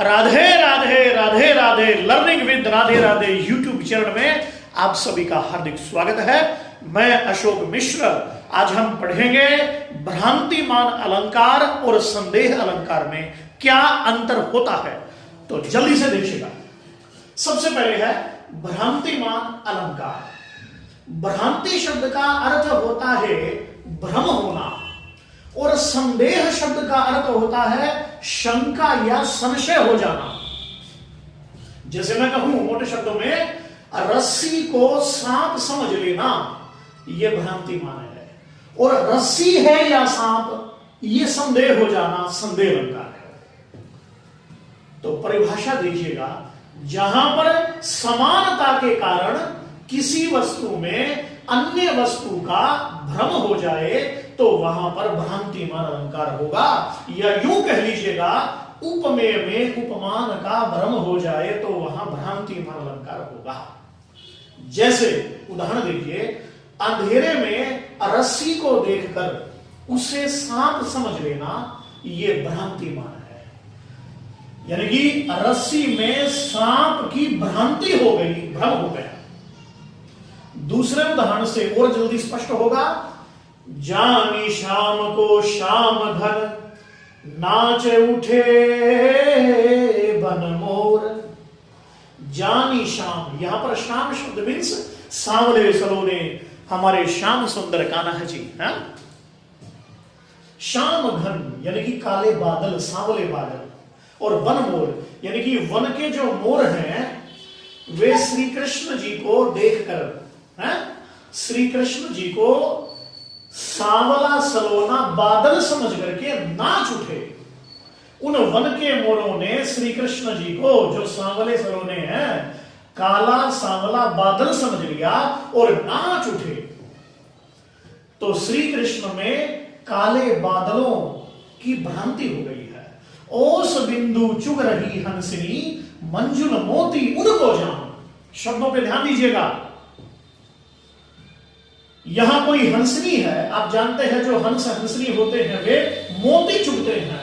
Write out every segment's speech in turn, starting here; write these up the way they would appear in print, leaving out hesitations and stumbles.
Radhe Radhe Radhe Radhe learning with Radhe Radhe YouTube channel में आप सभी का हार्दिक स्वागत है। मैं अशोक मिश्र। आज हम पढ़ेंगे भ्रांतिमान अलंकार और संदेह अलंकार में क्या अंतर होता है। तो जल्दी से देखिएगा। सबसे पहले है भ्रांतिमान अलंकार। भ्रांति शब्द का अर्थ होता है भ्रम होना और संदेह शब्द का अर्थ होता है शंका या संशय हो जाना। जैसे मैं कहूं मोटे शब्दों में, रस्सी को सांप समझ लेना, यह भ्रांति मान है। और रस्सी है या सांप, यह संदेह हो जाना संदेह अलंकार है। तो परिभाषा देखिएगा, जहां पर समानता के कारण किसी वस्तु में अन्य वस्तु का भ्रम हो जाए तो वहां पर भ्रांतिमान अलंकार होगा। या यूं कह लीजिएगा, उपमेय में उपमान का भ्रम हो जाए तो वहां भ्रांतिमान अलंकार होगा। जैसे उदाहरण देखिए, अंधेरे में रस्सी को देखकर उसे सांप समझ लेना, यह भ्रांतिमान है। यानी कि रस्सी में सांप की भ्रांति हो गई, भ्रम हो गया। दूसरे उदाहरण से और जल्दी स्पष्ट होगा, जानी शाम को शाम धन, नाच उठे बन मोर। जानी शाम, यहां पर शाम शब्द मीन्स सांवले सलोने, हमारे श्याम सुंदर कान्हा जी। है शाम घन यानी कि काले बादल, सांवले बादल, और वन मोर यानी कि वन के जो मोर हैं वे श्री कृष्ण जी को देखकर, श्री कृष्ण जी को सांवला सलोना बादल समझ करके नाच उठे। उन वन के मोरों ने श्री कृष्ण जी को, जो सांवले सलोने हैं, काला सांवला बादल समझ लिया और नाच उठे। तो श्री कृष्ण में काले बादलों की भ्रांति हो गई है। ओस बिंदु चुग रही हंसनी, मंजुल मोती उनको जान। शब्दों पे ध्यान दीजिएगा। यहां कोई हंसनी है, आप जानते हैं जो हंसनी होते हैं वे मोती चुगते हैं।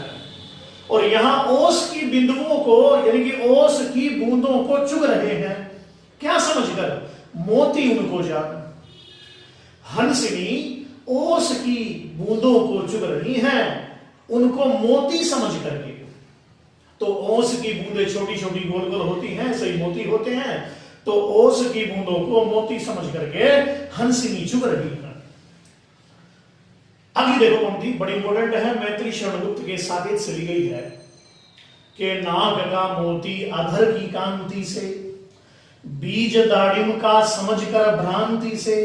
और यहां ओस की बिंदुओं को यानी कि ओस की बूंदों को चुग रहे हैं, क्या समझकर? मोती उनको जान। हंसनी ओस की बूंदों को चुग रही हैं, उनको मोती समझ करके। तो ओस की बूंदें छोटी छोटी गोल गोल होती हैं, सही मोती होते हैं। तो ओस की बूंदों को मोती समझ करके हंसिनी चुग रही है। आगे देखो पंक्ति बड़ी इंपॉर्टेंट है, मैत्री शरणगुप्त के साकेत से ली गई है कि नाग का मोती अधर की कांति से, बीज दाड़िम का समझ कर भ्रांति से,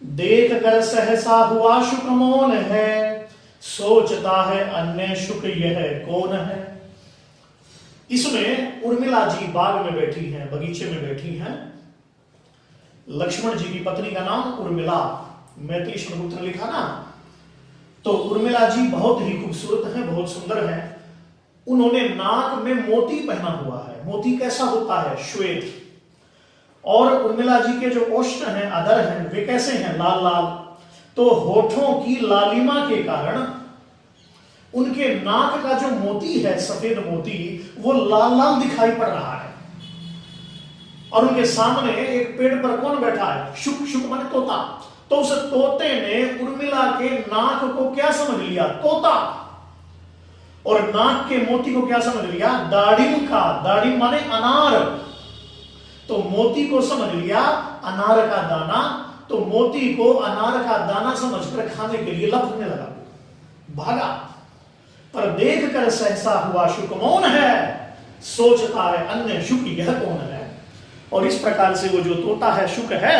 देख कर सहसा हुआ शुक मौन है, सोचता है अन्य शुक यह कौन है। इसमें उर्मिला जी बाग में बैठी हैं, बगीचे में बैठी हैं। लक्ष्मण जी की पत्नी का नाम उर्मिला, मैत्री शरणगुप्त ने लिखा ना। तो उर्मिला जी बहुत ही खूबसूरत हैं, बहुत सुंदर हैं। उन्होंने नाक में मोती पहना हुआ है। मोती कैसा होता है? श्वेत। और उर्मिला जी के जो ओष्ठ हैं, अधर हैं, वे कैसे हैं? लाल लाल। तो होठों की लालिमा के कारण उनके नाक का जो मोती है, सफेद मोती, वो लाल लाल दिखाई पड़ रहा है। और उनके सामने एक पेड़ पर कौन बैठा है? शुक। शुक माने तोता। तो उस तोते ने उर्मिला के नाक को क्या समझ लिया? तोता। और नाक के मोती को क्या समझ लिया? दाढ़िम का। दाढ़िम माने अनार। तो मोती को समझ लिया अनार का दाना। तो मोती को अनार का दाना समझकर खाने के लिए लपकने लगा, भागा। पर देख कर सहसा हुआ शुक मौन है, सोचता है अन्य शुक यह कौन है। और इस प्रकार से वो जो तोता है, शुक है,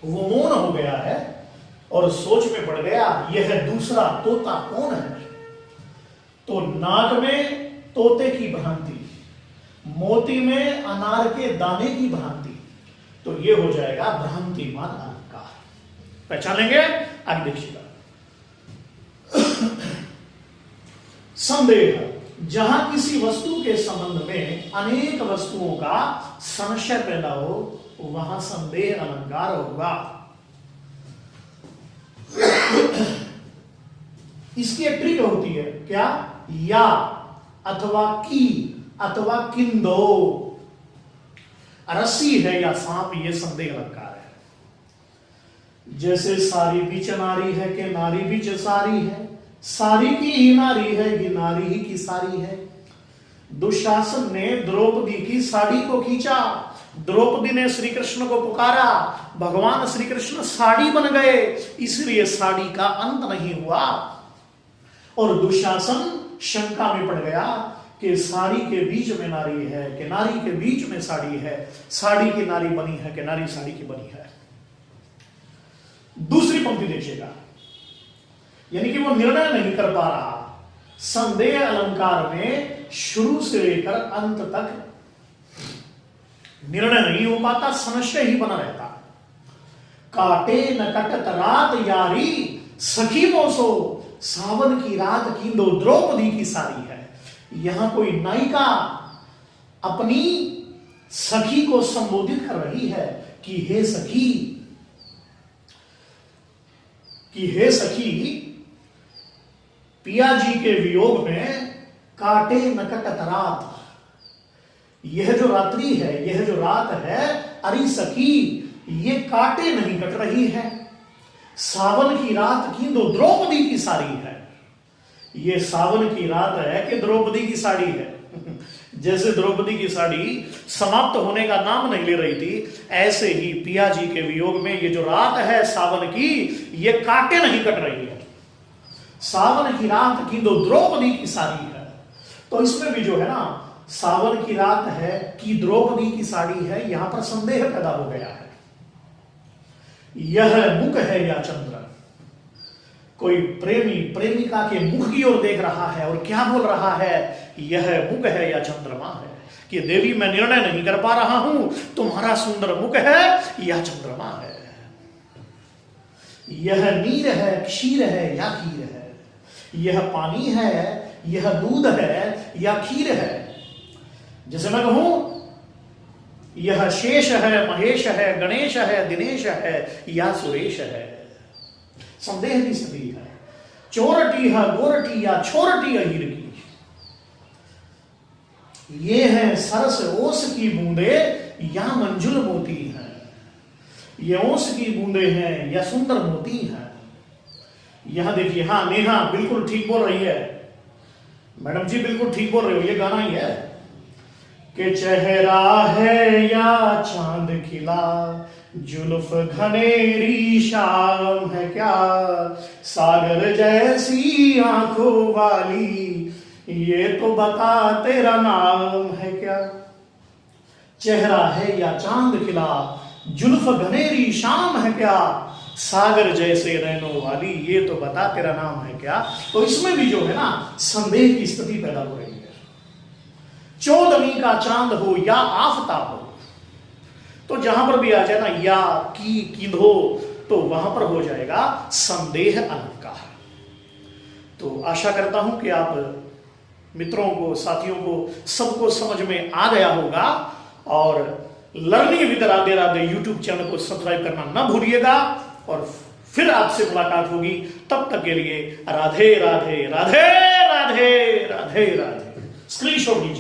वो मौन हो गया है और सोच में पड़ गया, यह दूसरा तोता कौन है। तो नाक में तोते की भ्रांति, मोती में अनार के दाने की भ्रांति, तो ये हो जाएगा भ्रांतिमान अलंकार। पहचान लेंगे? आगे देखिएगा। संदेह, जहां किसी वस्तु के संबंध में अनेक वस्तुओं का संशय पैदा हो, वहां संदेह अलंकार होगा। इसकी एक ट्रिक होती है, क्या? या अथवा की अथवा किंदो, रस्सी है या सांप, ये संदेह अलंकार है। जैसे सारी बीच नारी है कि नारी बीच सारी है, सारी की ही नारी है कि नारी ही की सारी है। दुशासन ने द्रौपदी की साड़ी को खींचा, द्रौपदी ने श्री कृष्ण को पुकारा, भगवान श्री कृष्ण साड़ी बन गए, इसलिए साड़ी का अंत नहीं हुआ। और दुशासन शंका में पड़ गया कि साड़ी के बीच में नारी है कि नारी के बीच में साड़ी है, साड़ी की नारी बनी है कि नारी साड़ी की बनी है। दूसरी पंक्ति देखिएगा, यानी कि वो निर्णय नहीं कर पा रहा। संदेह अलंकार में शुरू से लेकर अंत तक निर्णय नहीं हो पाता, संशय ही बना रहता। काटे न कटत रात यारी, सखी मोसो सावन की रात कींदो, द्रौपदी की साड़ी है। यहां कोई नायिका अपनी सखी को संबोधित कर रही है कि हे सखी, पिया जी के वियोग में काटे न कटत रात, यह जो रात्रि है, यह जो रात है, अरे सखी ये काटे नहीं कट रही है। सावन की रात कींदो, द्रौपदी की साड़ी है। ये सावन की रात है कि द्रौपदी की साड़ी है। जैसे द्रौपदी की साड़ी समाप्त होने का नाम नहीं ले रही थी, ऐसे ही पिया जी के वियोग में ये जो रात है सावन की, ये काटे नहीं कट रही है। सावन की रात कींदो, द्रौपदी की साड़ी है। तो इसमें भी जो है ना, सावन की रात है कि द्रौपदी की साड़ी है, यहां पर संदेह पैदा हो गया है। यह मुख है या चंद्र, कोई प्रेमी प्रेमिका के मुख की ओर देख रहा है और क्या बोल रहा है, यह मुख है या चंद्रमा है। कि देवी मैं निर्णय नहीं कर पा रहा हूं, तुम्हारा सुंदर मुख है या चंद्रमा है। यह नीर है, क्षीर है या खीर है, यह पानी है, यह दूध है या खीर है। जैसे मैं कहूं यह शेष है, महेश है, गणेश है, दिनेश है या सुरेश है। संदेह की स्थिति है। चोरटी है गोरटी या छोरटी अहीर की, ये है सरस ओस की बूंदे या मंजुल मोती है। ये ओस की बूंदे हैं या सुंदर मोती है। यहां देखिए, हाँ नेहा बिल्कुल ठीक बोल रही है, मैडम जी बिल्कुल ठीक बोल रहे हो, ये गाना ही है कि चेहरा है या चांद खिला, जुल्फ घनेरी शाम है क्या, सागर जैसी आंखों वाली, ये तो बता तेरा नाम है क्या। चेहरा है या चांद खिला, जुल्फ घनेरी शाम है क्या, सागर जैसे नैनों वाली, ये तो बता तेरा नाम है क्या। तो इसमें भी जो है ना, संदेह की स्थिति पैदा हो रही है। चौदहवीं का चांद हो या आफताब हो, तो जहां पर भी आ जाए ना या की किंधो, तो वहां पर हो जाएगा संदेह अलंकार। तो आशा करता हूं कि आप मित्रों को, साथियों को, सबको समझ में आ गया होगा। और learning with Radhe Radhe YouTube channel को सब्सक्राइब करना ना भूलिएगा। और फिर आपसे मुलाकात होगी, तब तक के लिए राधे राधे राधे राधे राधे राधे। स्क्रीनशॉट लीजिए।